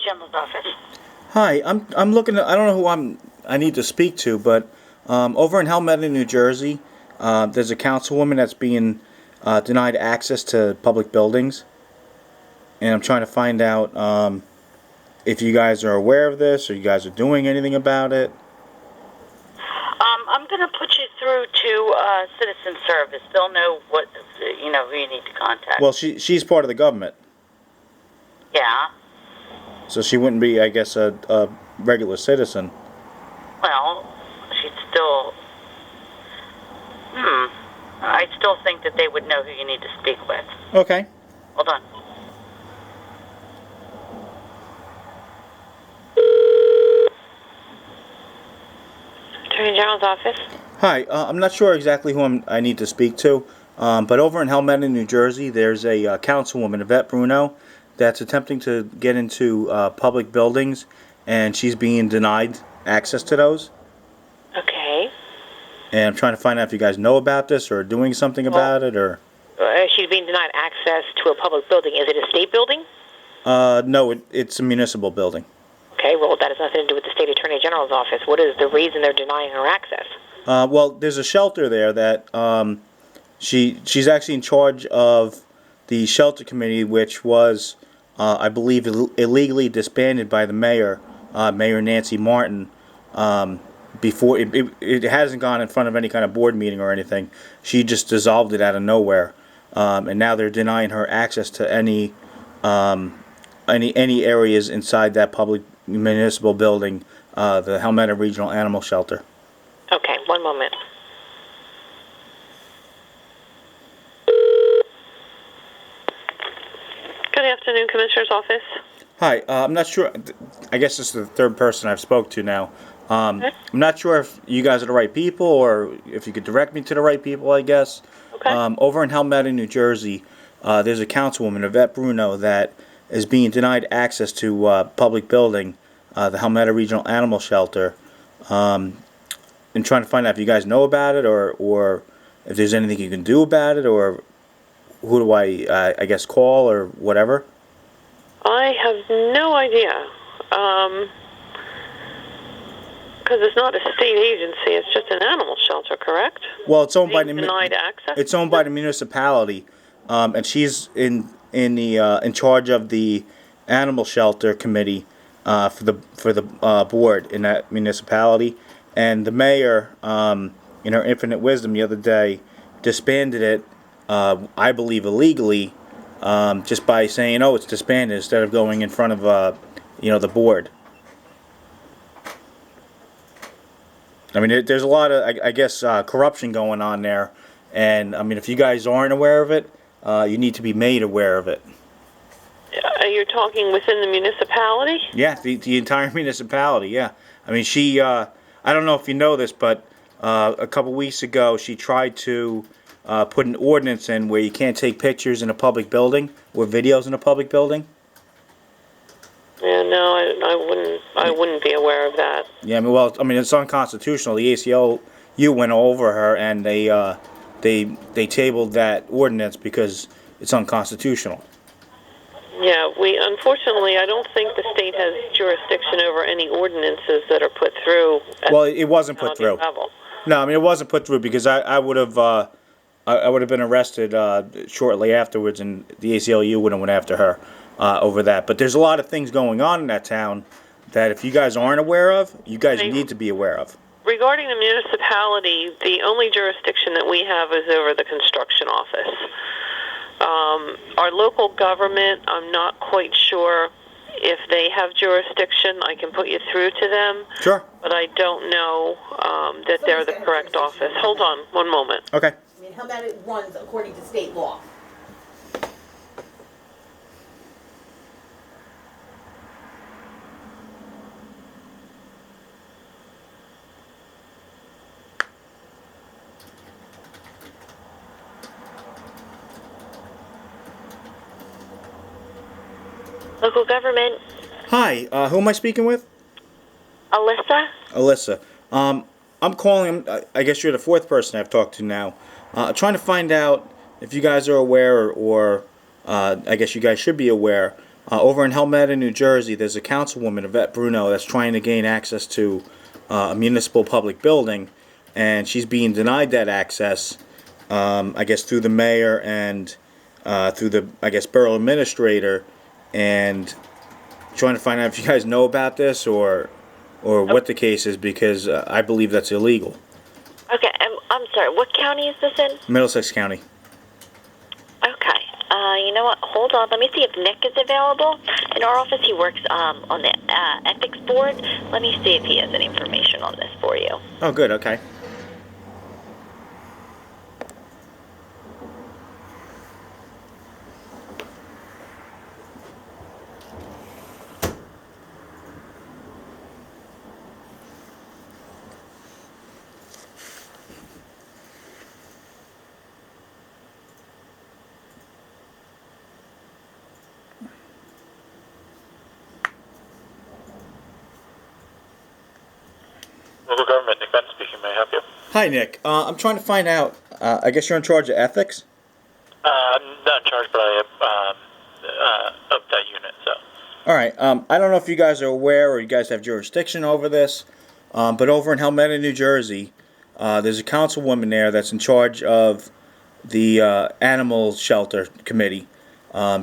General's office. Hi, I'm looking at, I don't know who I need to speak to, but over in Helmetta, New Jersey, there's a councilwoman that's being denied access to public buildings, and I'm trying to find out if you guys are aware of this or you guys are doing anything about it. I'm going to put you through to Citizen Service. They'll know what who you need to contact. Well, she's part of the government, Yeah. so she wouldn't be, I guess, a regular citizen. Well, she'd still. I still think that they would know who you need to speak with. Okay. Hold on. Attorney General's office. Hi, I'm not sure exactly who I need to speak to, but over in Helmetta, New Jersey, there's a councilwoman, Yvette Bruno, that's attempting to get into public buildings, and she's being denied access to those. Okay. And I'm trying to find out if you guys know about this or are doing something about it, or... She's being denied access to a public building. Is it a state building? No, it's a municipal building. Okay, well, that has nothing to do with the State Attorney General's office. What is the reason they're denying her access? Well, there's a shelter there that she's actually in charge of the shelter committee, which was, I believe, illegally disbanded by the mayor, Mayor Nancy Martin. Before it hasn't gone in front of any kind of board meeting or anything. She just dissolved it out of nowhere, and now they're denying her access to any areas inside that public municipal building, the Helmetta Regional Animal Shelter. Okay, one moment. Good afternoon, Commissioner's office. Hi, I'm not sure. I guess this is the third person I've spoke to now. I'm not sure if you guys are the right people or if you could direct me to the right people, I guess. Okay. Over in Helmetta, New Jersey, there's a councilwoman, Yvette Bruno, that is being denied access to public building, the Helmetta Regional Animal Shelter. And trying to find out if you guys know about it or if there's anything you can do about it, or who do I guess, call or whatever? I have no idea. Because it's not a state agency, it's just an animal shelter, correct? Well, it's owned by the denied access. It's owned by the municipality, and she's in charge of the animal shelter committee for the board in that municipality. And the mayor, in her infinite wisdom, the other day disbanded it, I believe illegally, just by saying, "Oh, it's disbanded," instead of going in front of the board. I mean, there's a lot of, I guess, corruption going on there, and I mean, if you guys aren't aware of it, you need to be made aware of it. You're talking within the municipality? Yeah, the entire municipality. Yeah, I mean, she. I don't know if you know this, but a couple weeks ago, she tried to put an ordinance in where you can't take pictures in a public building or videos in a public building. Yeah, no, I wouldn't be aware of that. Yeah, I mean, it's unconstitutional. The ACLU went over her and they tabled that ordinance because it's unconstitutional. Yeah, unfortunately, I don't think the state has jurisdiction over any ordinances that are put through. Well, it wasn't put through. Level. No, I mean, it wasn't put through because I would have been arrested shortly afterwards, and the ACLU would have went after her over that. But there's a lot of things going on in that town that if you guys aren't aware of, you guys need to be aware of. Regarding the municipality, the only jurisdiction that we have is over the construction office. Our local government, I'm not quite sure if they have jurisdiction. I can put you through to them. Sure. But I don't know that they're the correct office. Hold on one moment. Okay. I mean, how about it runs according to state law? Local government. Hi, who am I speaking with? Alyssa? Alyssa. I'm calling, I guess you're the fourth person I've talked to now, trying to find out if you guys are aware, or I guess you guys should be aware. Over in Helmetta, New Jersey, there's a councilwoman, Yvette Bruno, that's trying to gain access to a municipal public building, and she's being denied that access, I guess, through the mayor and through the, I guess, borough administrator, and trying to find out if you guys know about this or what the case is, because I believe that's illegal. Okay, I'm sorry, what county is this in? Middlesex County. Okay. You know what? Hold on. Let me see if Nick is available. In our office, he works on the ethics board. Let me see if he has any information on this for you. Oh, good. Okay. Local government, Nick Benton speaking. May I help you? Hi, Nick. I'm trying to find out. I guess you're in charge of ethics. I'm not in charge, but I am of that unit. So. All right. I don't know if you guys are aware or you guys have jurisdiction over this, but over in Helmetta, New Jersey, there's a councilwoman there that's in charge of the animal shelter committee.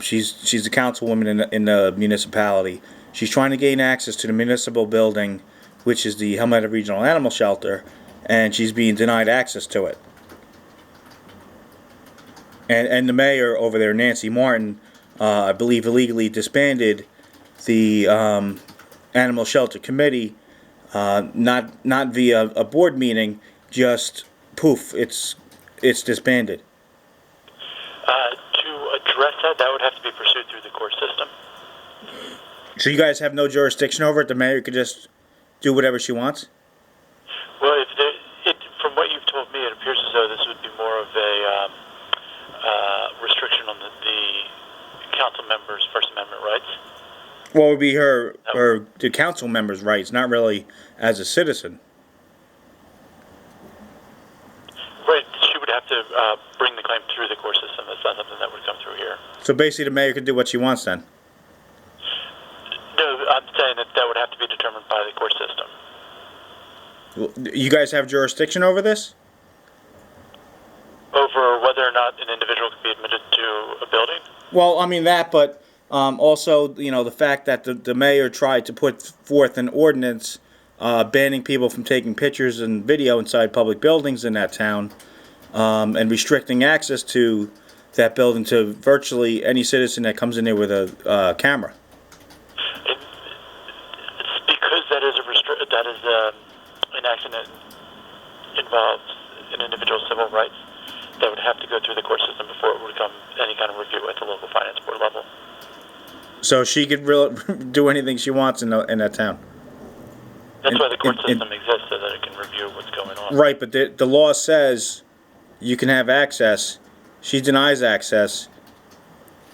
She's a councilwoman in the municipality. She's trying to gain access to the municipal building, which is the Helmetta Regional Animal Shelter, and she's being denied access to it. And the mayor over there, Nancy Martin, I believe illegally disbanded the Animal Shelter Committee, not via a board meeting, just poof, it's disbanded. To address that would have to be pursued through the court system. So you guys have no jurisdiction over it? The mayor could just do whatever she wants? Well, from what you've told me, it appears as though this would be more of a restriction on the council members' First Amendment rights. Well, it would be the council members' rights, not really as a citizen. Right, she would have to bring the claim through the court system. That's not something that would come through here. So basically the mayor could do what she wants then? No, I'm saying that would have to be determined by the court system. You guys have jurisdiction over this? Over whether or not an individual can be admitted to a building? Well, I mean that, but also, the fact that the mayor tried to put forth an ordinance banning people from taking pictures and video inside public buildings in that town, and restricting access to that building to virtually any citizen that comes in there with a camera. It's because that is an action that involves an individual's civil rights. That would have to go through the court system before it would become any kind of review at the local finance board level. So she could really do anything she wants in that town. That's why the court system exists, so that it can review what's going on. Right, but the law says you can have access. She denies access.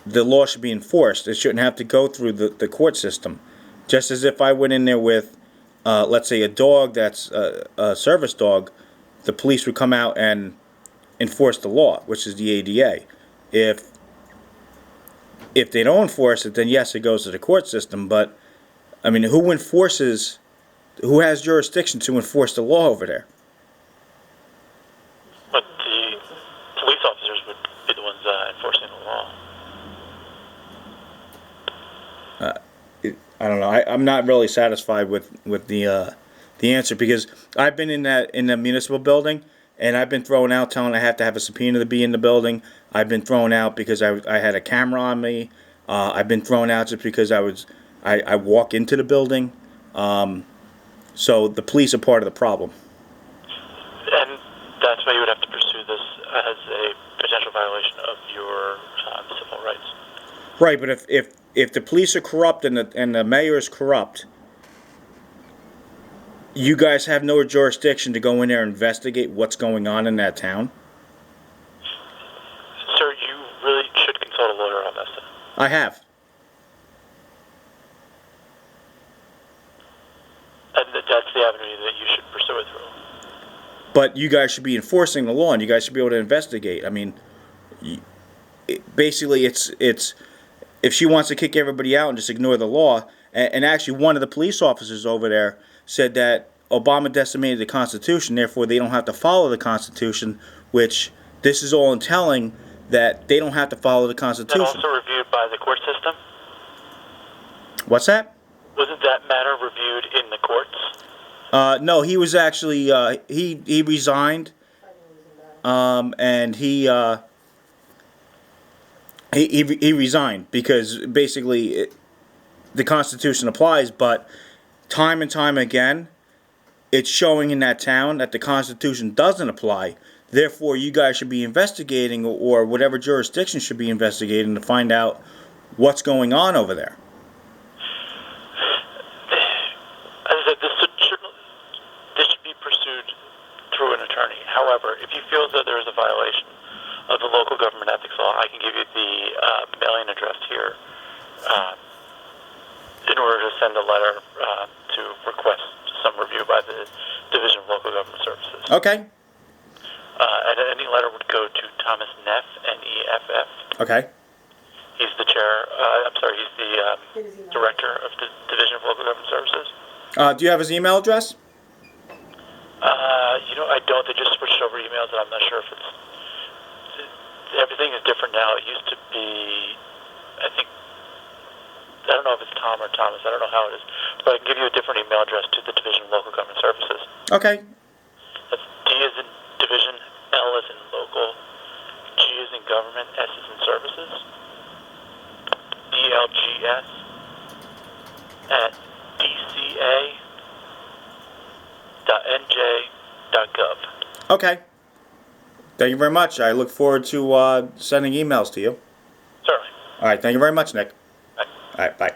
The law should be enforced. It shouldn't have to go through the court system. Just as if I went in there with, let's say, a dog that's a service dog, the police would come out and enforce the law, which is the ADA. If they don't enforce it, then yes, it goes to the court system. But I mean, who has jurisdiction to enforce the law over there? But the police officers would be the ones enforcing the law. I don't know. I'm not really satisfied with the answer, because I've been in the municipal building, and I've been thrown out telling I have to have a subpoena to be in the building. I've been thrown out because I had a camera on me. I've been thrown out just because I walk into the building. So the police are part of the problem. And that's why you would have to pursue this as a potential violation of your civil rights. Right, but if the police are corrupt and the mayor is corrupt, you guys have no jurisdiction to go in there and investigate what's going on in that town? Sir, you really should consult a lawyer on this. I have. And that's the avenue that you should pursue it through. But you guys should be enforcing the law, and you guys should be able to investigate. I mean, basically, it's if she wants to kick everybody out and just ignore the law, and actually one of the police officers over there said that Obama decimated the Constitution, therefore they don't have to follow the Constitution, which this is all in telling that they don't have to follow the Is that Constitution. also reviewed by the court system? What's that? Wasn't that matter reviewed in the courts? No, he was actually he resigned, and he resigned because basically the Constitution applies, but time and time again, it's showing in that town that the Constitution doesn't apply. Therefore, you guys should be investigating, or whatever jurisdiction should be investigating, to find out what's going on over there. As I said, this should be pursued through an attorney. However, if you feel that there is a violation of the local government ethics law, I can give you the mailing address here in order to send a letter to request some review by the Division of Local Government Services. Okay. And any letter would go to Thomas Neff, N-E-F-F. Okay. He's the chair. He's the director of the Division of Local Government Services. Do you have his email address? I don't. They just switched over emails, and I'm not sure if it's... Everything is different now. It used to be, I don't know if it's Tom or Thomas. I don't know how it is. But I can give you a different email address to the Division of Local Government Services. Okay. That's D as in division, L as in local, G as in government, S as in services, DLGS at dca.nj.gov. Okay. Thank you very much. I look forward to sending emails to you. Certainly. All right. Thank you very much, Nick. Bye. All right. Bye.